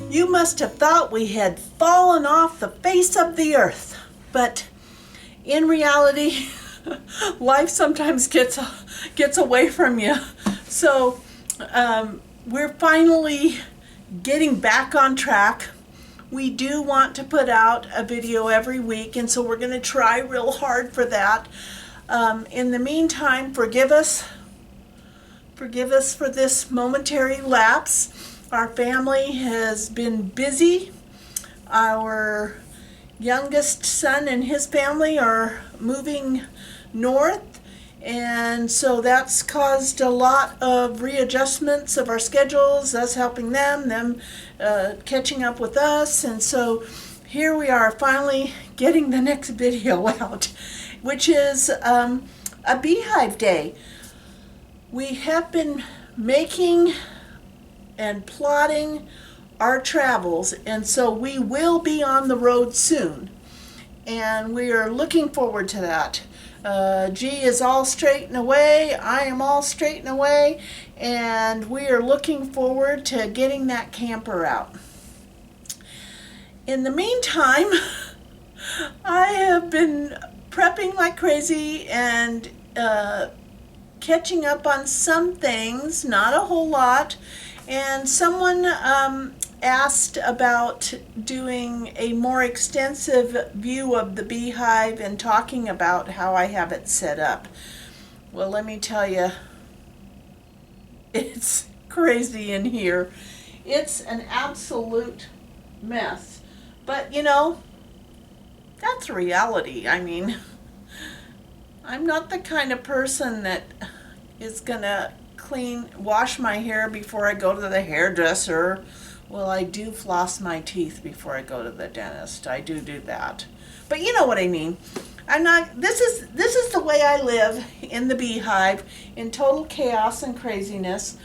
You must have thought we had fallen off the face of the earth, but in reality, life sometimes gets away from you. So we're finally getting back on track. We do want to put out a video every week, and so we're going to try real hard for that. In the meantime, forgive us for this momentary lapse. Our family has been busy. Our youngest son and his family are moving north, and so that's caused a lot of readjustments of our schedules, us helping them catching up with us, and so here we are finally getting the next video out, which is a Beehive Day. We have been making and plotting our travels, and so we will be on the road soon, and we are looking forward to that. G is all straightened away, I am all straightened away, and we are looking forward to getting that camper out. In the meantime, I have been prepping like crazy and catching up on some things, not a whole lot. And someone asked about doing a more extensive view of the Beehive and talking about how I have it set up. Well, let me tell you, it's crazy in here. It's an absolute mess. But, you know, that's reality. I mean, I'm not the kind of person that is gonna wash my hair before I go to the hairdresser. Well, I do floss my teeth before I go to the dentist. I do that. But you know what I mean. This is the way I live in the Beehive, in total chaos and craziness.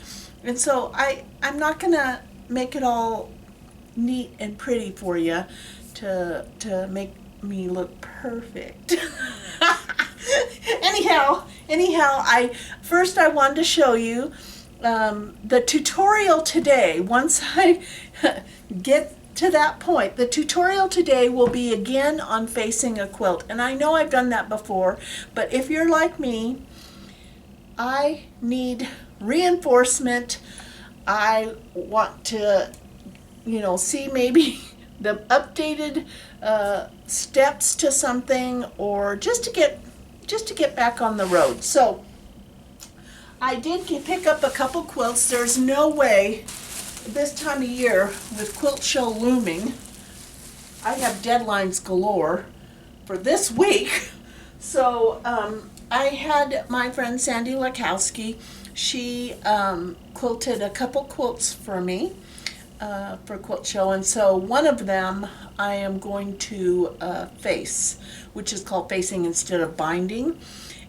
And so I'm not gonna make it all neat and pretty for you to make me look perfect. Anyhow, I wanted to show you the tutorial today. Once I get to that point, the tutorial today will be again on facing a quilt. And I know I've done that before, but if you're like me, I need reinforcement. I want to, see maybe the updated steps to something, or just to get back on the road. So I did pick up a couple quilts. There's no way this time of year with Quilt Show looming, I have deadlines galore for this week. So I had my friend Sandy Lakowski. She quilted a couple quilts for me for Quilt Show, and so one of them I am going to face, which is called facing instead of binding.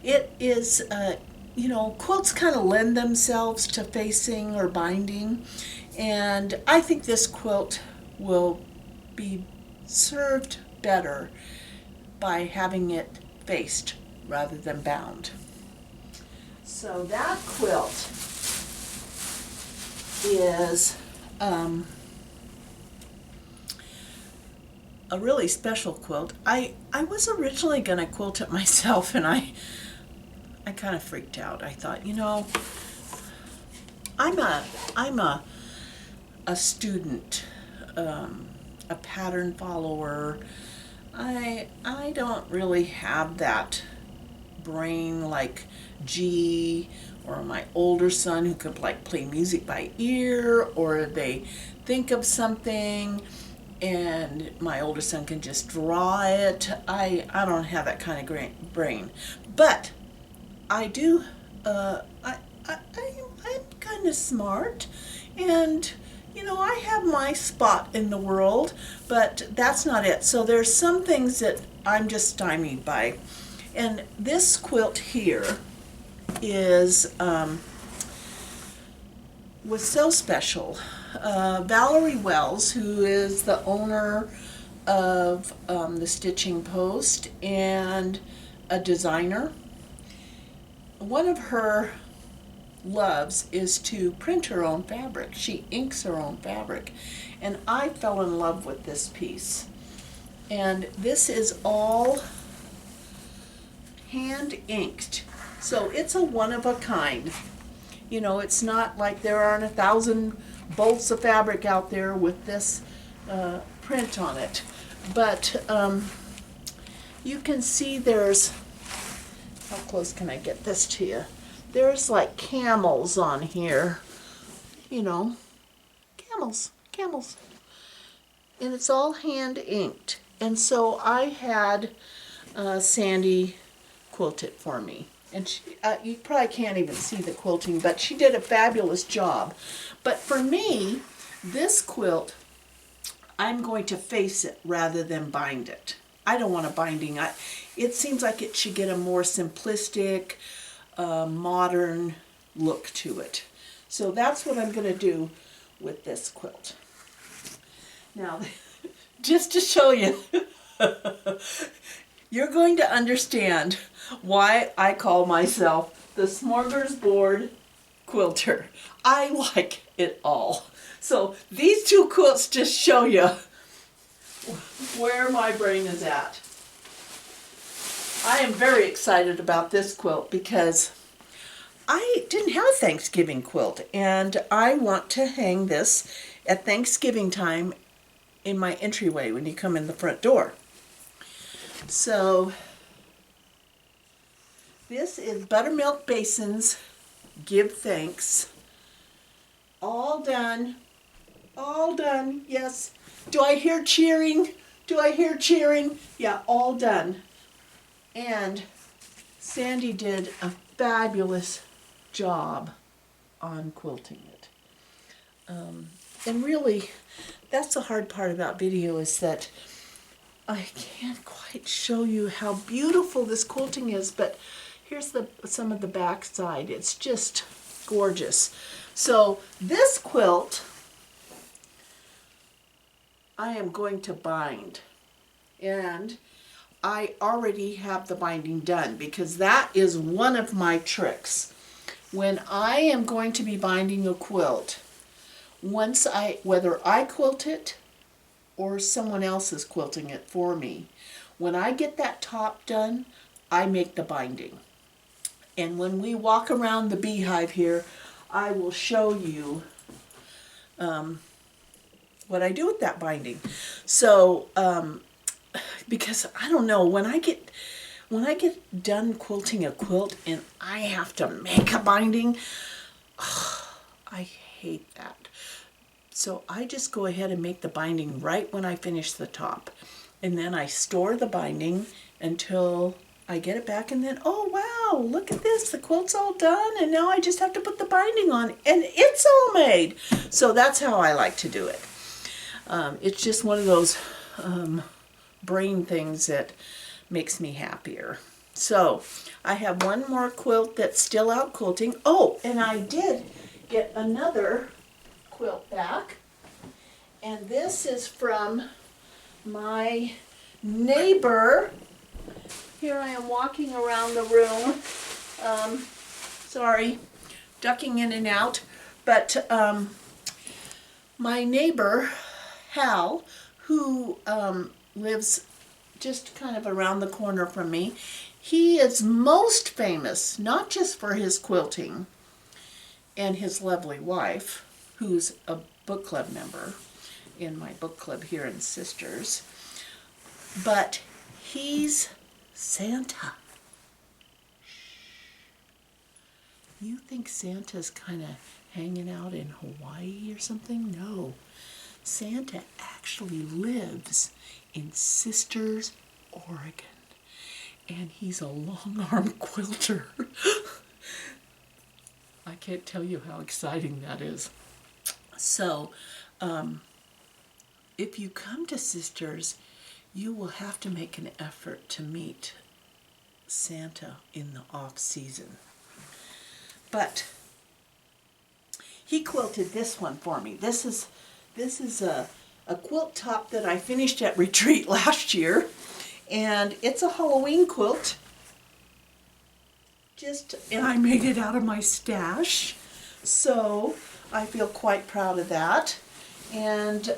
It is, quilts kind of lend themselves to facing or binding, and I think this quilt will be served better by having it faced rather than bound. So that quilt is a really special quilt. I was originally going to quilt it myself, and I kind of freaked out. I thought, I'm a student, a pattern follower. I don't really have that brain like G or my older son, who could play music by ear, or they think of something and my older son can just draw it. I don't have that kind of brain, but I do. I'm kind of smart, and I have my spot in the world, but that's not it. So there's some things that I'm just stymied by, and this quilt here is was so special. Valerie Wells, who is the owner of the Stitching Post and a designer, one of her loves is to print her own fabric. She inks her own fabric. And I fell in love with this piece. And this is all hand inked. So it's a one of a kind. You know, it's not like there aren't 1,000 bolts of fabric out there with this print on it. But you can see there's, how close can I get this to you? There's like camels on here. You know, camels. And it's all hand inked. And so I had Sandy quilt it for me. And she, you probably can't even see the quilting, but she did a fabulous job. But for me, this quilt, I'm going to face it rather than bind it. I don't want a binding. It seems like it should get a more simplistic, modern look to it. So that's what I'm going to do with this quilt. Now, just to show you, you're going to understand why I call myself the smorgasbord quilter. I like it all. So these two quilts just show you where my brain is at. I am very excited about this quilt because I didn't have a Thanksgiving quilt, and I want to hang this at Thanksgiving time in my entryway when you come in the front door. So this is Buttermilk Basin's Give Thanks. All done. All done. Yes. Do I hear cheering? Do I hear cheering? Yeah, all done. And Sandy did a fabulous job on quilting it. And really, that's the hard part about video, is that I can't quite show you how beautiful this quilting is, but here's some of the back side. It's just gorgeous. So this quilt I am going to bind, and I already have the binding done because that is one of my tricks. When I am going to be binding a quilt, whether I quilt it or someone else is quilting it for me, when I get that top done, I make the binding. And when we walk around the beehive here, I will show you what I do with that binding. So, because I don't know, when I get done quilting a quilt and I have to make a binding, I hate that. So I just go ahead and make the binding right when I finish the top. And then I store the binding until I get it back, and then, oh wow, look at this, the quilt's all done, and now I just have to put the binding on, and it's all made. So that's how I like to do it. It's just one of those brain things that makes me happier. So I have one more quilt that's still out quilting. Oh, and I did get another quilt back, and this is from my neighbor. Here I am walking around the room, sorry, ducking in and out, but my neighbor Hal, who lives just kind of around the corner from me, he is most famous not just for his quilting and his lovely wife, who's a book club member in my book club here in Sisters, but he's Santa. You think Santa's kind of hanging out in Hawaii or something? No. Santa actually lives in Sisters, Oregon. And he's a long-arm quilter. I can't tell you how exciting that is. So, if you come to Sisters, you will have to make an effort to meet Santa in the off-season. But he quilted this one for me. This is a quilt top that I finished at retreat last year, and it's a Halloween quilt. And I made it out of my stash. So I feel quite proud of that. And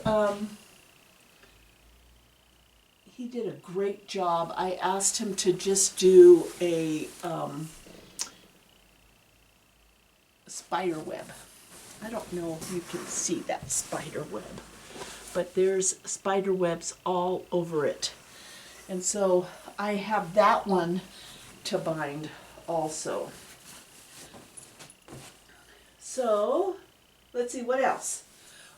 he did a great job. I asked him to just do a spider web. I don't know if you can see that spider web, but there's spider webs all over it. And so I have that one to bind also. So let's see what else.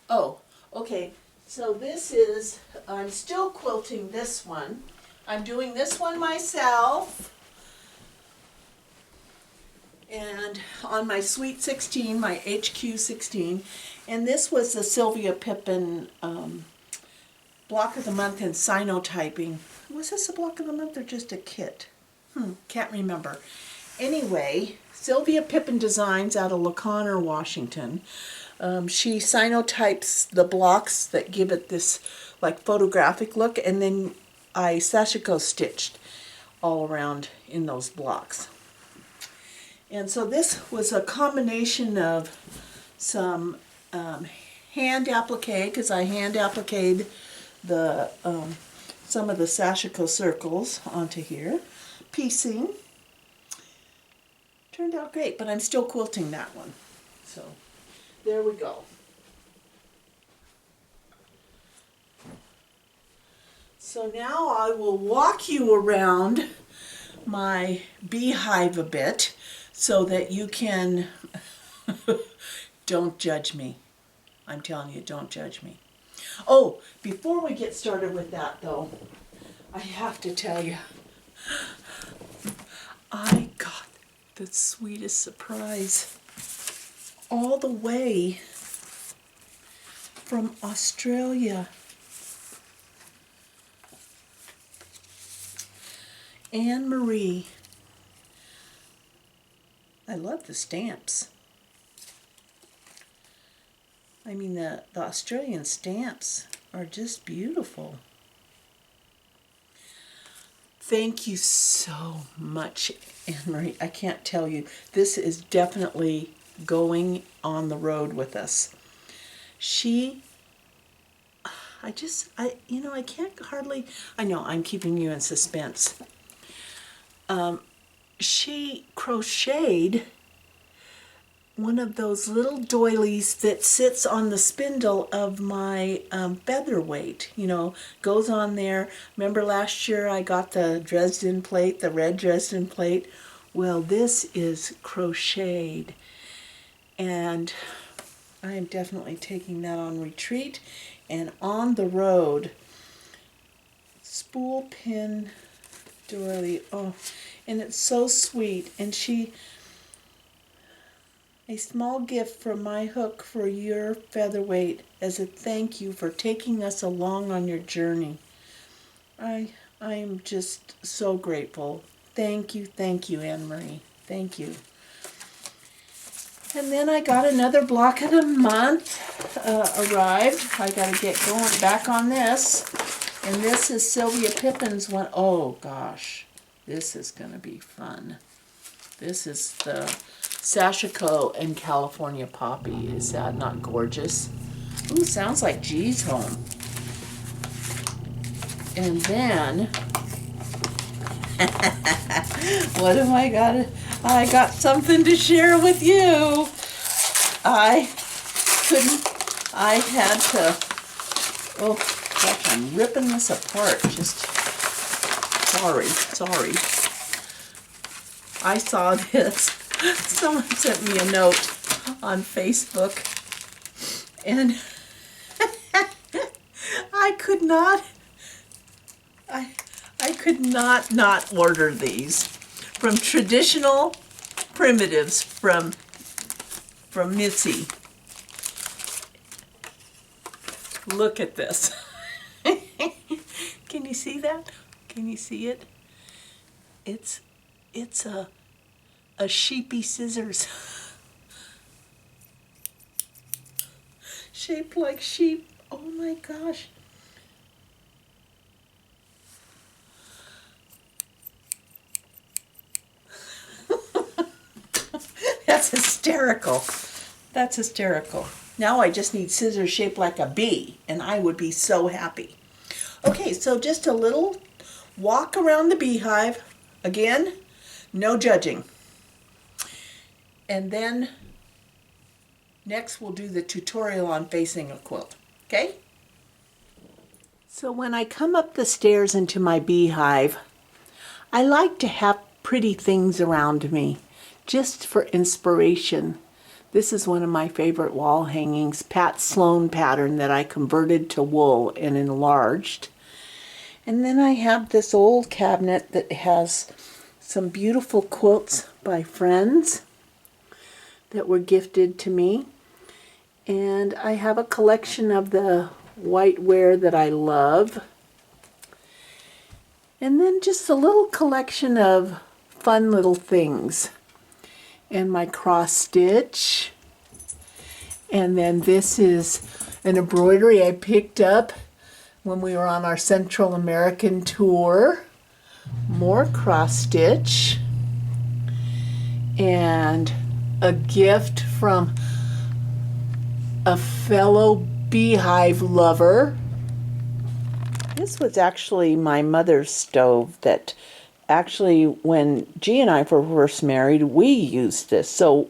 Oh, okay. So this is, I'm still quilting this one. I'm doing this one myself. And on my Sweet 16, my HQ 16. And this was the Sylvia Pippin Block of the Month in Sinotyping. Was this a Block of the Month or just a kit? Can't remember. Anyway, Sylvia Pippin Designs out of LaConner, Washington. She cyanotypes the blocks that give it this like photographic look, and then I sashiko stitched all around in those blocks. And so this was a combination of some hand applique, because I hand appliqued the some of the sashiko circles onto here, piecing. Turned out great, but I'm still quilting that one. So there we go. So now I will walk you around my beehive a bit so that you can, don't judge me. I'm telling you, don't judge me. Oh, before we get started with that though, I have to tell you, I got the sweetest surprise all the way from Australia. Anne Marie. I love the stamps. I mean, the Australian stamps are just beautiful. Thank you so much, Anne Marie. I can't tell you. This is definitely going on the road with us. I can't hardly, I know I'm keeping you in suspense. She crocheted one of those little doilies that sits on the spindle of my featherweight, goes on there. Remember last year I got the Dresden plate, the red Dresden plate? Well, this is crocheted, and I am definitely taking that on retreat and on the road. Spool pin doily, oh, and it's so sweet. And a small gift from my hook for your featherweight as a thank you for taking us along on your journey. I am just so grateful. Thank you, Anne Marie. Thank you. And then I got another block of the month arrived. I got to get going back on this. And this is Sylvia Pippin's one. Oh gosh, this is going to be fun. This is the Sashiko and California Poppy. Is that not gorgeous? Ooh, sounds like G's home. And then, what have I got? I got something to share with you. I had to, oh gosh, I'm ripping this apart. Just, sorry. I saw this. Someone sent me a note on Facebook, and I could not order these from Traditional Primitives from Missy. Look at this. Can you see that? Can you see it? It's a sheepy scissors. Shaped like sheep. Oh my gosh. That's hysterical. That's hysterical. Now I just need scissors shaped like a bee, and I would be so happy. Okay, so just a little walk around the beehive. Again, no judging. And then next we'll do the tutorial on facing a quilt, okay? So when I come up the stairs into my beehive, I like to have pretty things around me, just for inspiration. This is one of my favorite wall hangings, Pat Sloan pattern that I converted to wool and enlarged. And then I have this old cabinet that has some beautiful quilts by friends that were gifted to me. And I have a collection of the whiteware that I love. And then just a little collection of fun little things. And my cross stitch. And then this is an embroidery I picked up when we were on our Central American tour. More cross stitch. And a gift from a fellow beehive lover. This was actually my mother's stove that actually when G and I were first married, we used this. So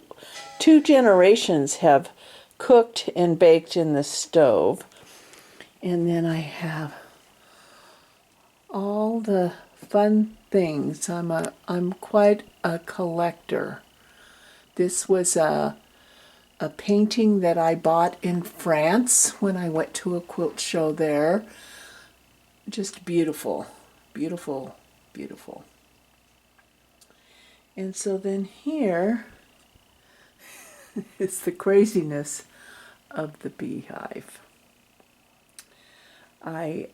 2 generations have cooked and baked in this stove. And then I have all the fun things. I'm quite a collector. This was a painting that I bought in France when I went to a quilt show there. Just beautiful, beautiful, beautiful. And so then here is the craziness of the beehive. I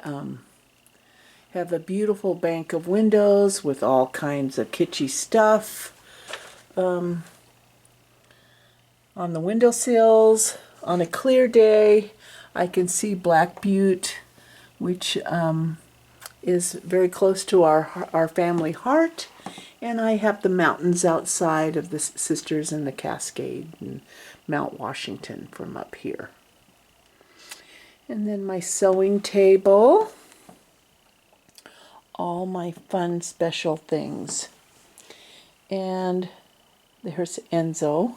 have a beautiful bank of windows with all kinds of kitschy stuff. On the windowsills, on a clear day, I can see Black Butte, which is very close to our family heart. And I have the mountains outside of the Sisters in the Cascade and Mount Washington from up here. And then my sewing table, all my fun special things. And there's Enzo.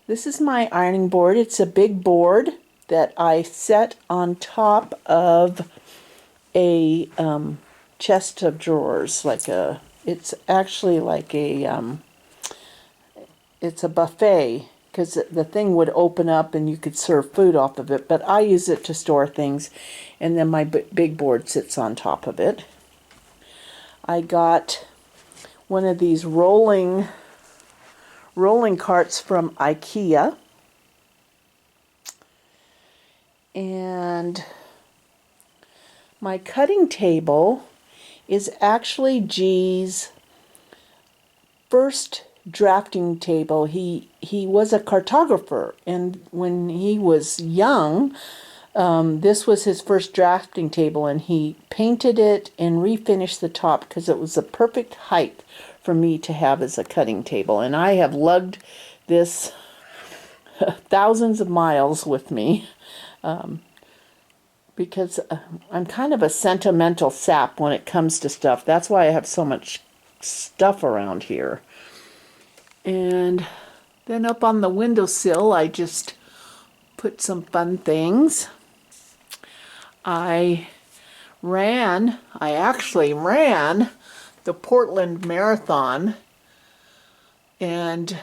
This is my ironing board. It's a big board that I set on top of a chest of drawers. It's actually like it's a buffet because the thing would open up and you could serve food off of it. But I use it to store things, and then my big board sits on top of it. I got one of these rolling carts from IKEA, and my cutting table is actually G's first drafting table. He was a cartographer, and when he was young, this was his first drafting table, and he painted it and refinished the top because it was the perfect height for me to have as a cutting table. And I have lugged this thousands of miles with me because I'm kind of a sentimental sap when it comes to stuff. That's why I have so much stuff around here. And then up on the windowsill, I just put some fun things. I actually ran the Portland Marathon and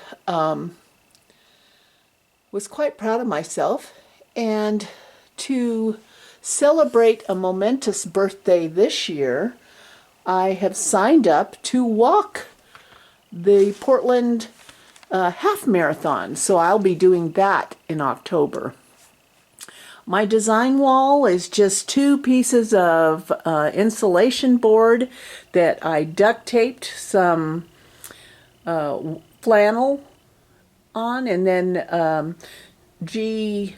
was quite proud of myself. And to celebrate a momentous birthday this year, I have signed up to walk the Portland half marathon. So I'll be doing that in October. My design wall is just 2 pieces of insulation board that I duct taped some flannel on, and then G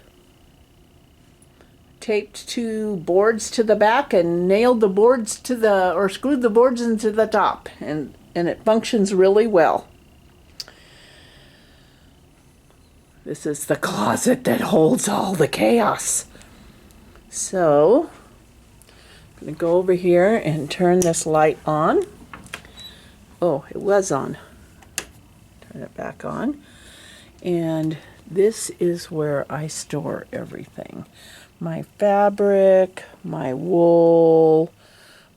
taped 2 boards to the back and nailed the boards to or screwed the boards into the top, and it functions really well. This is the closet that holds all the chaos. So, I'm going to go over here and turn this light on. Oh, it was on. Turn it back on. And this is where I store everything. My fabric, my wool,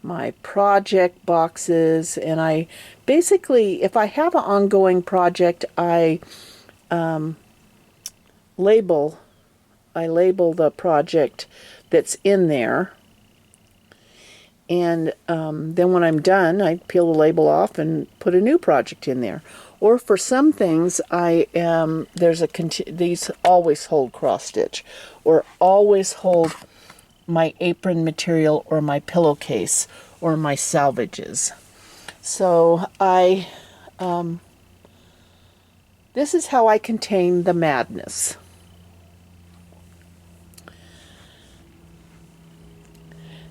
my project boxes, and I basically, if I have an ongoing project, I label the project that's in there, and then when I'm done, I peel the label off and put a new project in there. Or for some things, these always hold cross stitch, or always hold my apron material, or my pillowcase, or my salvages. So this is how I contain the madness.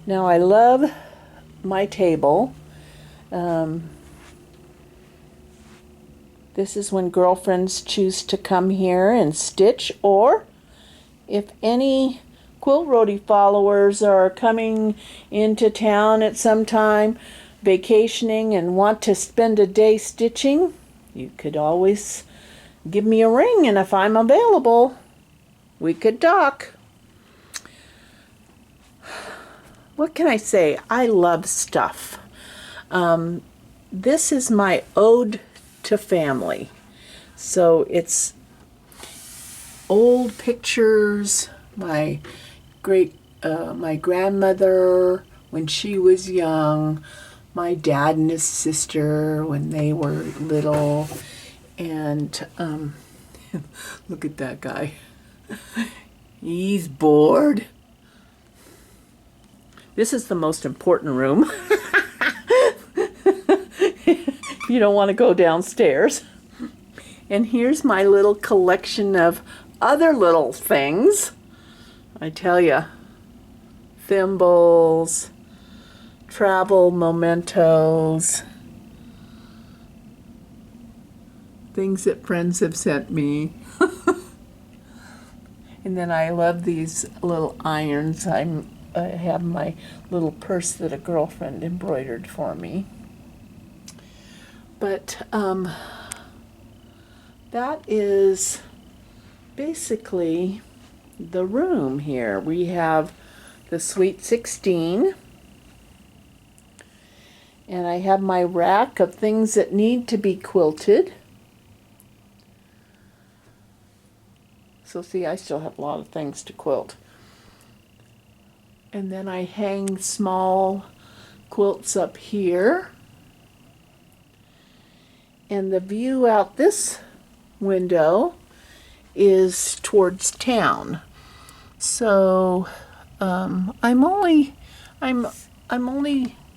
Now I love my table. This is when girlfriends choose to come here and stitch, or if any Quilt Roadie followers are coming into town at some time, vacationing, and want to spend a day stitching, you could always give me a ring, and if I'm available, we could talk. What can I say? I love stuff. This is my ode to family. So it's old pictures, my grandmother when she was young, my dad and his sister when they were little, and look at that guy. He's bored. This is the most important room. You don't want to go downstairs. And here's my little collection of other little things. I tell you, thimbles, travel mementos, things that friends have sent me. And then I love these little irons. I have my little purse that a girlfriend embroidered for me. But that is basically the room here. We have the Sweet 16, and I have my rack of things that need to be quilted. So see, I still have a lot of things to quilt. And then I hang small quilts up here. And the view out this window is towards town. So I'm only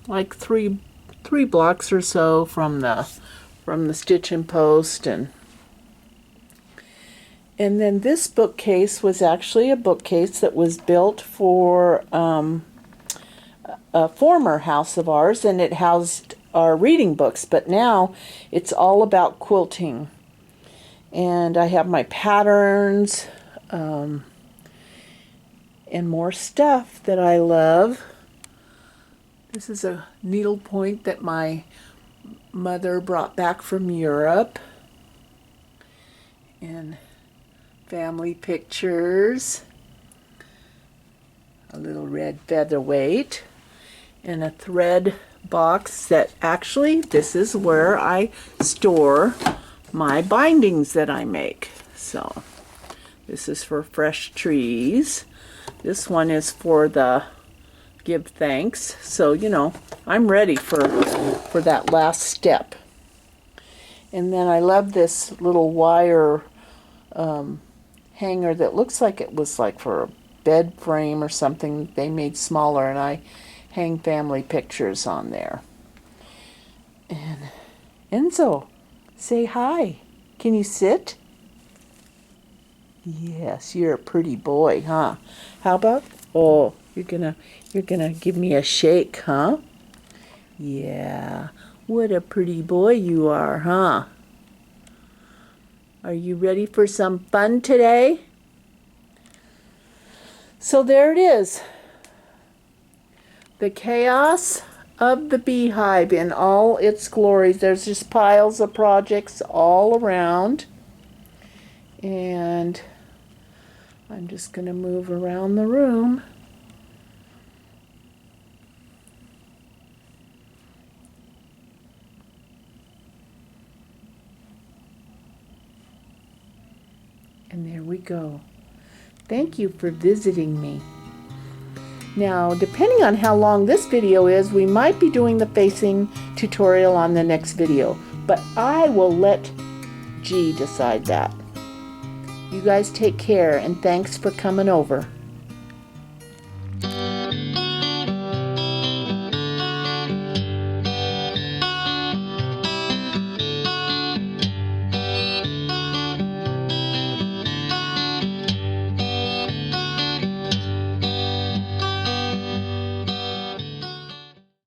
like three blocks or so from the Stitch and Post, and then this bookcase was actually a bookcase that was built for a former house of ours, and it housed our reading books, but now it's all about quilting. And I have my patterns and more stuff that I love. This is a needlepoint that my mother brought back from Europe. And family pictures, a little red featherweight, and a thread box that actually, this is where I store my bindings that I make. So this is for fresh trees. This one is for the give thanks. So, you know, I'm ready for that last step. And then I love this little wire hanger that looks like it was like for a bed frame or something they made smaller, and I hang family pictures on there. And Enzo, say hi. Can you sit? Yes, you're a pretty boy, huh? How about, oh, you're gonna give me a shake, huh? Yeah, what a pretty boy you are, huh? Are you ready for some fun today? So there it is. The chaos of the beehive in all its glories. There's just piles of projects all around. And I'm just going to move around the room. And there we go. Thank you for visiting me. Now, depending on how long this video is, we might be doing the facing tutorial on the next video, but I will let G decide that. You guys take care, and thanks for coming over.